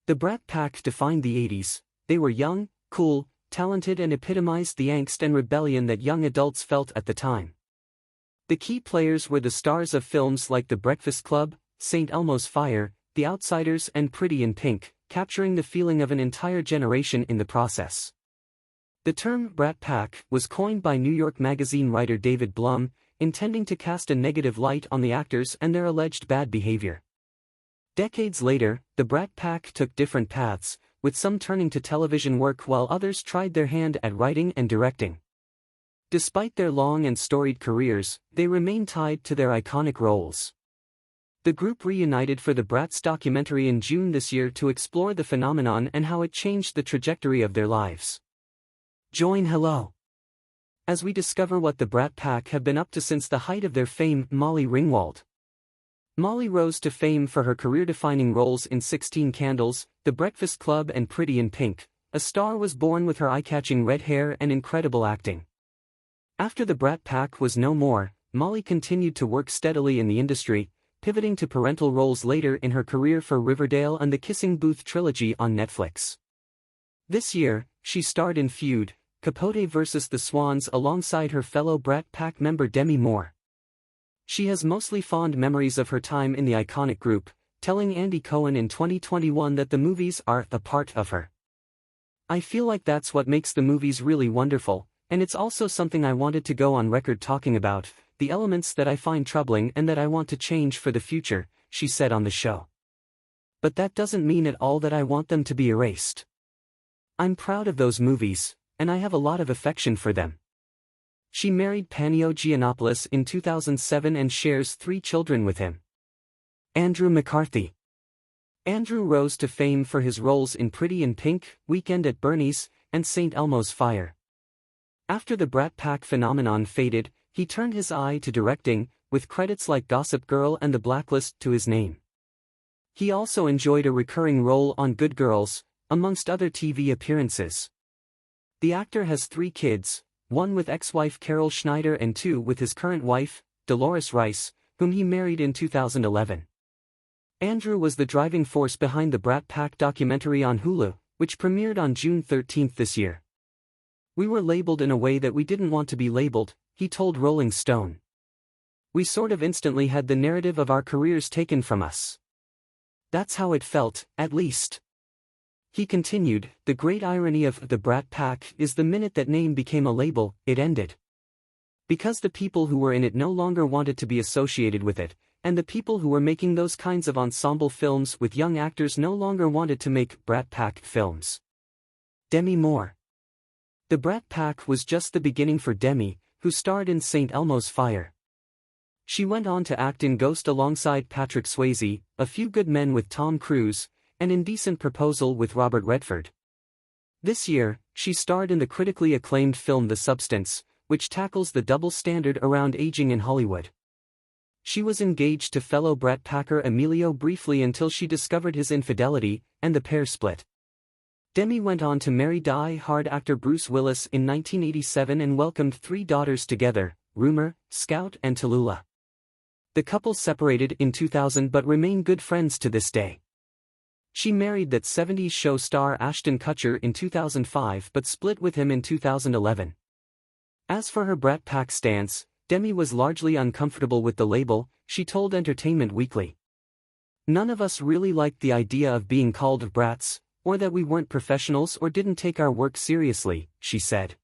The Brat Pack defined the 80s. They were young, cool, talented and epitomized the angst and rebellion that young adults felt at the time. The key players were the stars of films like The Breakfast Club, St. Elmo's Fire, The Outsiders and Pretty in Pink, capturing the feeling of an entire generation in the process. The term Brat Pack was coined by New York Magazine writer David Blum, intending to cast a negative light on the actors and their alleged bad behavior. Decades later, the Brat Pack took different paths, with some turning to television work while others tried their hand at writing and directing. Despite their long and storied careers, they remain tied to their iconic roles. The group reunited for the Bratz documentary in June this year to explore the phenomenon and how it changed the trajectory of their lives. Join Hello! As we discover what the Brat Pack have been up to since the height of their fame. Molly Ringwald. Molly rose to fame for her career-defining roles in 16 Candles, The Breakfast Club and Pretty in Pink. A star was born with her eye-catching red hair and incredible acting. After the Brat Pack was no more, Molly continued to work steadily in the industry, pivoting to parental roles later in her career for Riverdale and the Kissing Booth trilogy on Netflix. This year, she starred in Feud, Capote vs. the Swans alongside her fellow Brat Pack member Demi Moore. She has mostly fond memories of her time in the iconic group, telling Andy Cohen in 2021 that the movies are a part of her. "I feel like that's what makes the movies really wonderful, and it's also something I wanted to go on record talking about, the elements that I find troubling and that I want to change for the future," she said on the show. "But that doesn't mean at all that I want them to be erased. I'm proud of those movies, and I have a lot of affection for them." She married Panio Giannopoulos in 2007 and shares 3 children with him. Andrew McCarthy. Andrew rose to fame for his roles in Pretty in Pink, Weekend at Bernie's, and St. Elmo's Fire. After the Brat Pack phenomenon faded, he turned his eye to directing, with credits like Gossip Girl and The Blacklist to his name. He also enjoyed a recurring role on Good Girls, amongst other TV appearances. The actor has 3 kids, 1 with ex-wife Carol Schneider and 2 with his current wife, Dolores Rice, whom he married in 2011. Andrew was the driving force behind the Brat Pack documentary on Hulu, which premiered on June 13 this year. "We were labeled in a way that we didn't want to be labeled," he told Rolling Stone. "We sort of instantly had the narrative of our careers taken from us. That's how it felt, at least." He continued, "The great irony of the Brat Pack is the minute that name became a label, it ended. Because the people who were in it no longer wanted to be associated with it, and the people who were making those kinds of ensemble films with young actors no longer wanted to make Brat Pack films." Demi Moore. The Brat Pack was just the beginning for Demi, who starred in St. Elmo's Fire. She went on to act in Ghost alongside Patrick Swayze, A Few Good Men with Tom Cruise, and Indecent Proposal with Robert Redford. This year, she starred in the critically acclaimed film The Substance, which tackles the double standard around aging in Hollywood. She was engaged to fellow Brat Packer Emilio briefly until she discovered his infidelity, and the pair split. Demi went on to marry die-hard actor Bruce Willis in 1987 and welcomed 3 daughters together, Rumor, Scout and Tallulah. The couple separated in 2000 but remain good friends to this day. She married That 70s Show star Ashton Kutcher in 2005 but split with him in 2011. As for her Brat Pack stance, Demi was largely uncomfortable with the label, she told Entertainment Weekly. "None of us really liked the idea of being called brats, or that we weren't professionals or didn't take our work seriously," she said.